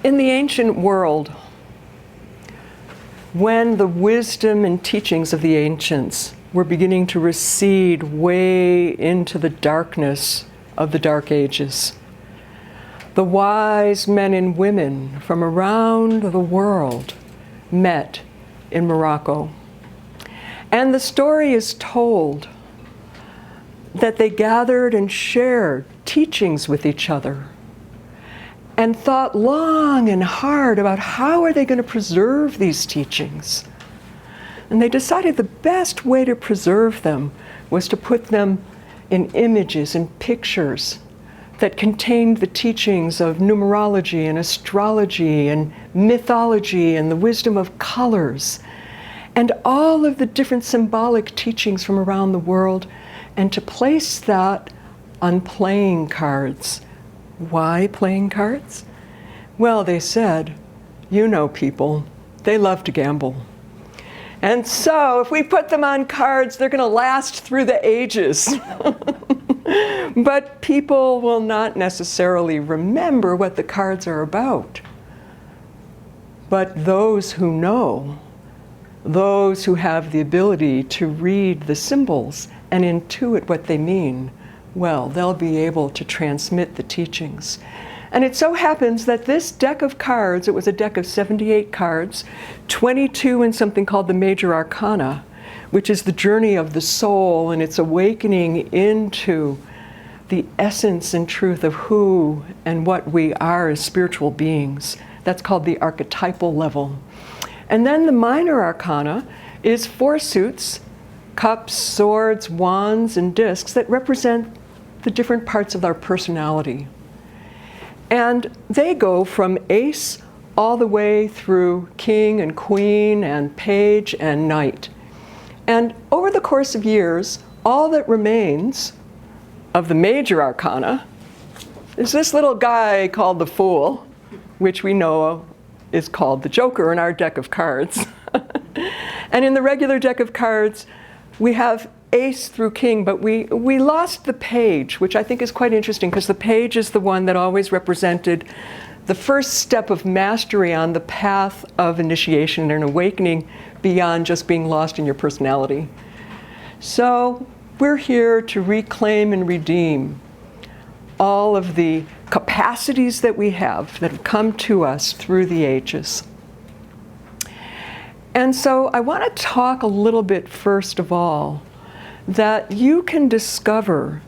In the ancient world, when the wisdom and teachings of the ancients were beginning to recede way into the darkness of the Dark Ages, the wise men and women from around the world met in Morocco. And the story is told that they gathered and shared teachings with each other and thought long and hard about how are they going to preserve these teachings. And they decided the best way to preserve them was to put them in images and pictures that contained the teachings of numerology and astrology and mythology and the wisdom of colors and all of the different symbolic teachings from around the world, and to place that on playing cards. Why playing cards? Well, they said, you know people, they love to gamble. And so if we put them on cards, they're going to last through the ages. But people will not necessarily remember what the cards are about. But those who know, those who have the ability to read the symbols and intuit what they mean, well, they'll be able to transmit the teachings. And it so happens that this deck of cards, it was a deck of 78 cards, 22 in something called the Major Arcana, which is the journey of the soul and its awakening into the essence and truth of who and what we are as spiritual beings. That's called the archetypal level. And then the Minor Arcana is 4 suits, cups, swords, wands, and discs that represent the different parts of our personality. And they go from ace all the way through king and queen and page and knight. And over the course of years, all that remains of the Major Arcana is this little guy called the Fool, which we know is called the Joker in our deck of cards. And in the regular deck of cards, we have ace through king, but we lost the page, which I think is quite interesting because the page is the one that always represented the first step of mastery on the path of initiation and awakening beyond just being lost in your personality. So we're here to reclaim and redeem all of the capacities that we have that have come to us through the ages. And so I want to talk a little bit, first of all, that you can discover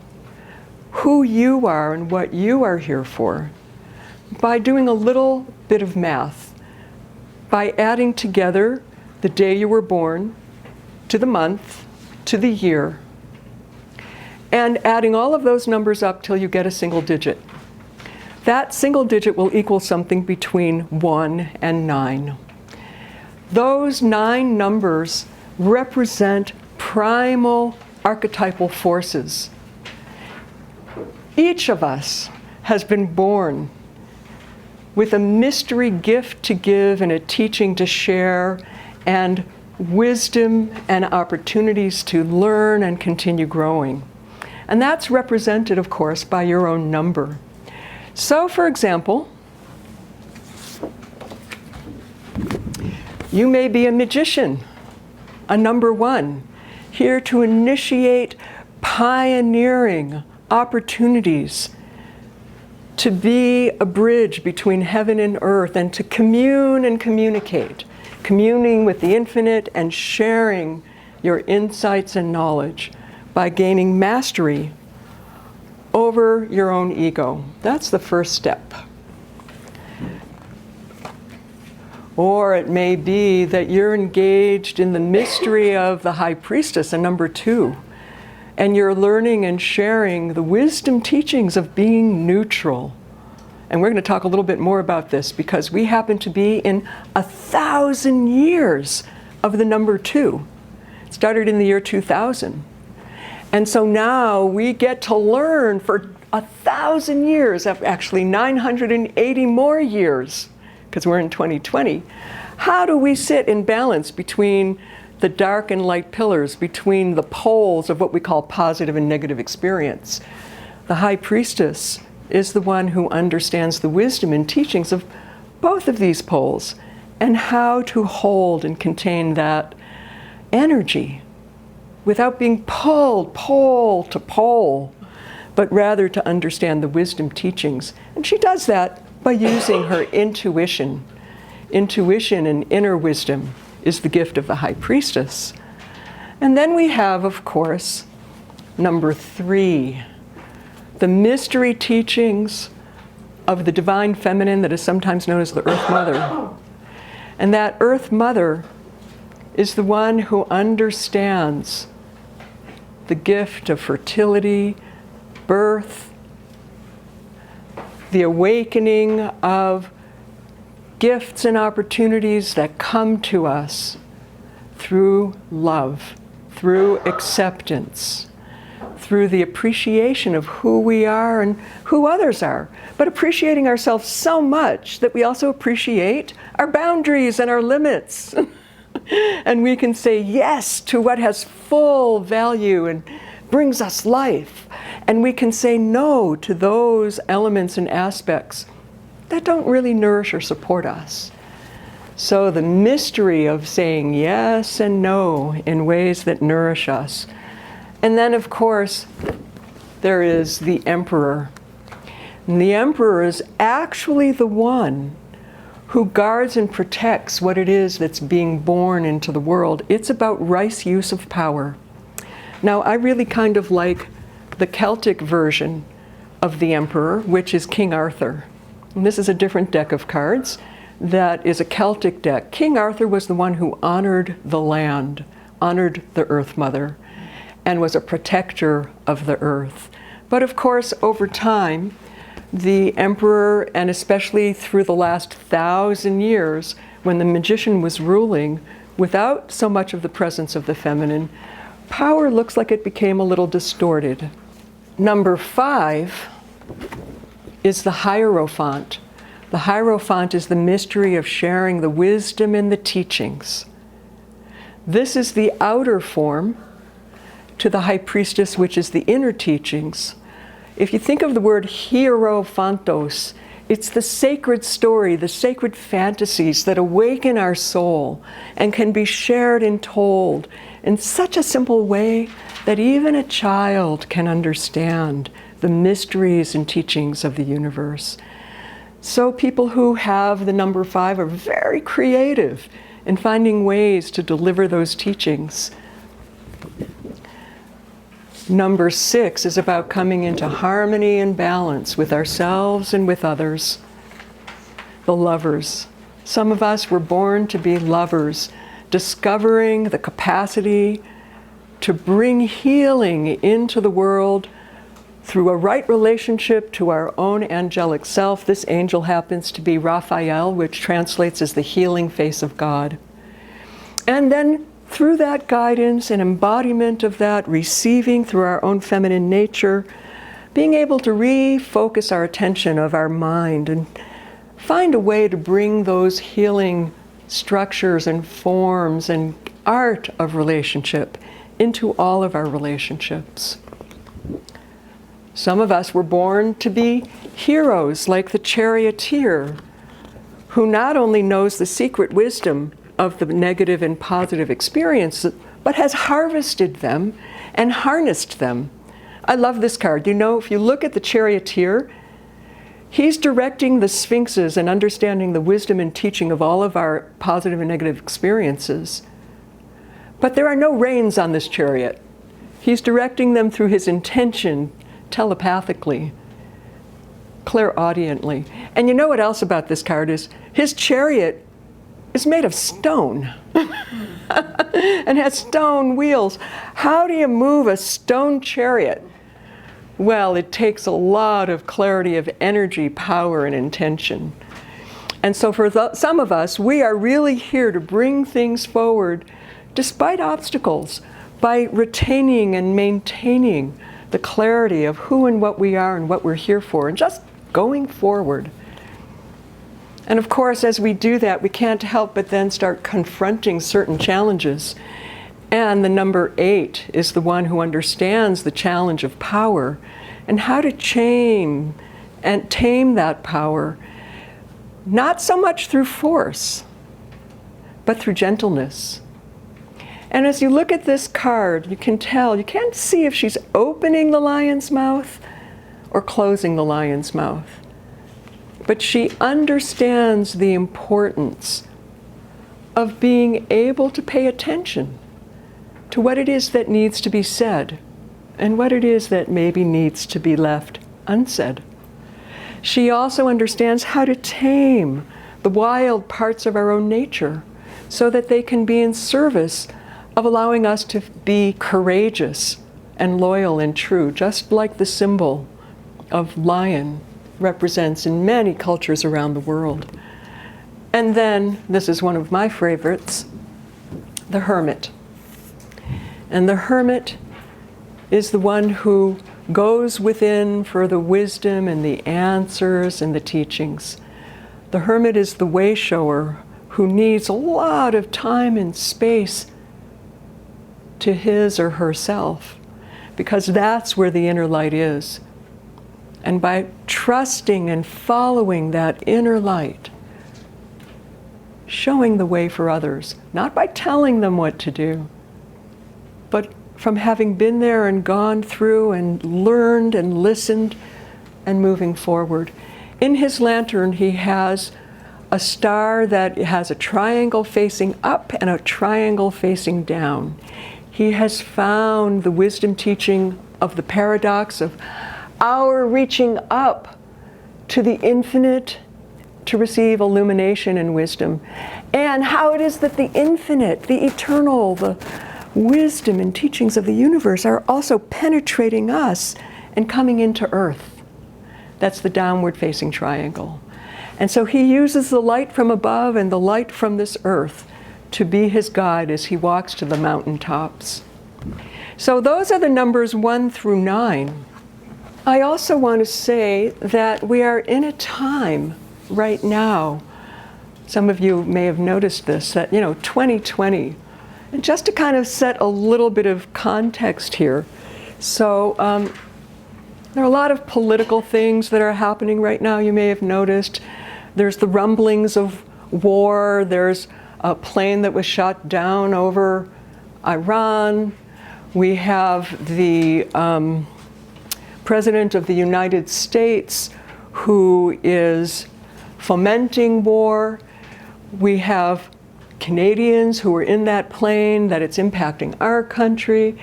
who you are and what you are here for by doing a little bit of math, by adding together the day you were born to the month to the year, and adding all of those numbers up till you get a single digit. That single digit will equal something between 1 and 9. Those 9 numbers represent primal archetypal forces. Each of us has been born with a mystery gift to give and a teaching to share and wisdom and opportunities to learn and continue growing. And that's represented, of course, by your own number. So, for example, you may be a magician, a number 1, here to initiate pioneering opportunities to be a bridge between heaven and earth and to commune and communicate, communing with the infinite and sharing your insights and knowledge by gaining mastery over your own ego. That's the first step. Or it may be that you're engaged in the mystery of the High Priestess, a number 2, and you're learning and sharing the wisdom teachings of being neutral. And we're going to talk a little bit more about this because we happen to be in 1,000 years of the number 2. It started in the year 2000. And so now we get to learn for 1,000 years, actually 980 more years, because we're in 2020, how do we sit in balance between the dark and light pillars, between the poles of what we call positive and negative experience? The High Priestess is the one who understands the wisdom and teachings of both of these poles, and how to hold and contain that energy without being pulled pole to pole, but rather to understand the wisdom teachings. And she does that by using her intuition. Intuition and inner wisdom is the gift of the High Priestess. And then we have, of course, number 3, the mystery teachings of the Divine Feminine that is sometimes known as the Earth Mother. And that Earth Mother is the one who understands the gift of fertility, birth, the awakening of gifts and opportunities that come to us through love, through acceptance, through the appreciation of who we are and who others are, but appreciating ourselves so much that we also appreciate our boundaries and our limits. And we can say yes to what has full value and brings us life. And we can say no to those elements and aspects that don't really nourish or support us. So the mystery of saying yes and no in ways that nourish us. And then, of course, there is the Emperor. And the Emperor is actually the one who guards and protects what it is that's being born into the world. It's about right use of power. Now, I really kind of like the Celtic version of the Emperor, which is King Arthur. And this is a different deck of cards that is a Celtic deck. King Arthur was the one who honored the land, honored the Earth Mother, and was a protector of the earth. But of course, over time, the Emperor, and especially through the last 1,000 years, when the magician was ruling without so much of the presence of the feminine, power looks like it became a little distorted. Number 5 is the Hierophant. The Hierophant is the mystery of sharing the wisdom in the teachings. This is the outer form to the High Priestess, which is the inner teachings. If you think of the word hierophantos, it's the sacred story, the sacred fantasies that awaken our soul and can be shared and told in such a simple way that even a child can understand the mysteries and teachings of the universe. So people who have the number 5 are very creative in finding ways to deliver those teachings. Number 6 is about coming into harmony and balance with ourselves and with others. The lovers. Some of us were born to be lovers, discovering the capacity to bring healing into the world through a right relationship to our own angelic self. This angel happens to be Raphael, which translates as the healing face of God. And then through that guidance and embodiment of that, receiving through our own feminine nature, being able to refocus our attention of our mind and find a way to bring those healing structures and forms and art of relationship into all of our relationships. Some of us were born to be heroes, like the charioteer, who not only knows the secret wisdom of the negative and positive experiences, but has harvested them and harnessed them. I love this card. You know, if you look at the charioteer, he's directing the sphinxes and understanding the wisdom and teaching of all of our positive and negative experiences. But there are no reins on this chariot. He's directing them through his intention, telepathically, clairaudiently. And you know what else about this card is his chariot is made of stone and has stone wheels. How do you move a stone chariot? Well, it takes a lot of clarity of energy, power, and intention. And so for some of us, we are really here to bring things forward despite obstacles by retaining and maintaining the clarity of who and what we are and what we're here for, and just going forward. And of course, as we do that, we can't help but then start confronting certain challenges. And the number 8 is the one who understands the challenge of power and how to tame that power not so much through force, but through gentleness. And as you look at this card, you can tell, you can't see if she's opening the lion's mouth or closing the lion's mouth. But she understands the importance of being able to pay attention to what it is that needs to be said and what it is that maybe needs to be left unsaid. She also understands how to tame the wild parts of our own nature so that they can be in service of allowing us to be courageous and loyal and true, just like the symbol of lion represents in many cultures around the world. And then, this is one of my favorites, the hermit. And the hermit is the one who goes within for the wisdom and the answers and the teachings. The hermit is the way shower who needs a lot of time and space to his or herself, because that's where the inner light is. And by trusting and following that inner light, showing the way for others, not by telling them what to do, but from having been there and gone through and learned and listened and moving forward. In his lantern, he has a star that has a triangle facing up and a triangle facing down. He has found the wisdom teaching of the paradox of our reaching up to the infinite to receive illumination and wisdom, and how it is that the infinite, the eternal, the wisdom and teachings of the universe are also penetrating us and coming into earth. That's the downward facing triangle. And so he uses the light from above and the light from this earth to be his guide as he walks to the mountaintops. So those are the numbers 1 through 9. I also want to say that we are in a time right now, some of you may have noticed this, that 2020, and just to kind of set a little bit of context here. So there are a lot of political things that are happening right now, you may have noticed. There's the rumblings of war. There's a plane that was shot down over Iran. We have the President of the United States who is fomenting war. We have Canadians who are in that plane, that it's impacting our country.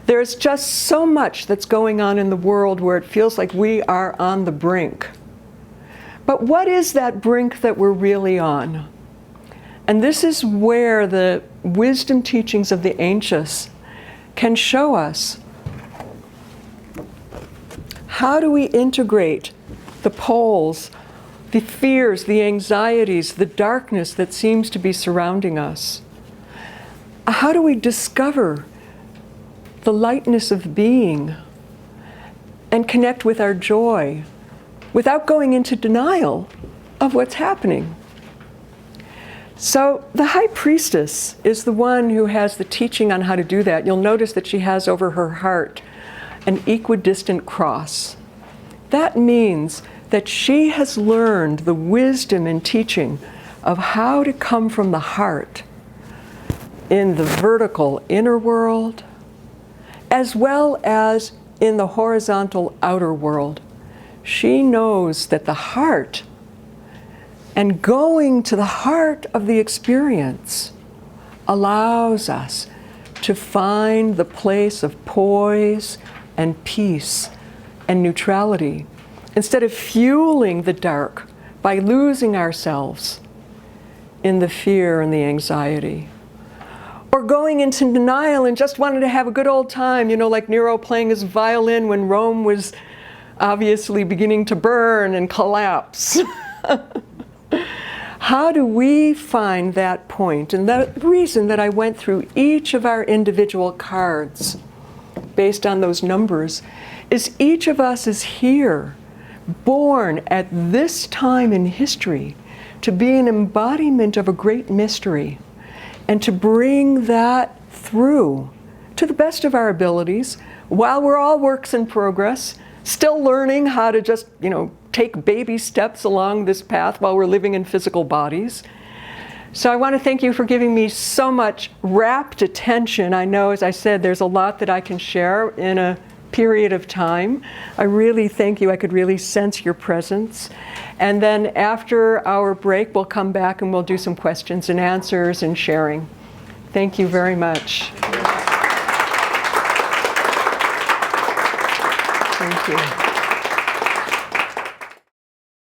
There's just so much that's going on in the world where it feels like we are on the brink. But what is that brink that we're really on? And this is where the wisdom teachings of the ancients can show us how do we integrate the poles, the fears, the anxieties, the darkness that seems to be surrounding us. How do we discover the lightness of being and connect with our joy without going into denial of what's happening? So the high priestess is the one who has the teaching on how to do that. You'll notice that she has over her heart an equidistant cross. That means that she has learned the wisdom and teaching of how to come from the heart in the vertical inner world, as well as in the horizontal outer world. She knows that the heart, and going to the heart of the experience, allows us to find the place of poise and peace and neutrality, instead of fueling the dark by losing ourselves in the fear and the anxiety. Or going into denial and just wanting to have a good old time, like Nero playing his violin when Rome was obviously beginning to burn and collapse. How do we find that point? And the reason that I went through each of our individual cards based on those numbers is each of us is here, born at this time in history, to be an embodiment of a great mystery, and to bring that through to the best of our abilities, while we're all works in progress, still learning how to just, take baby steps along this path while we're living in physical bodies. So I want to thank you for giving me so much rapt attention. I know, as I said, there's a lot that I can share in a period of time. I really thank you. I could really sense your presence. And then after our break, we'll come back and we'll do some questions and answers and sharing. Thank you very much. Thank you.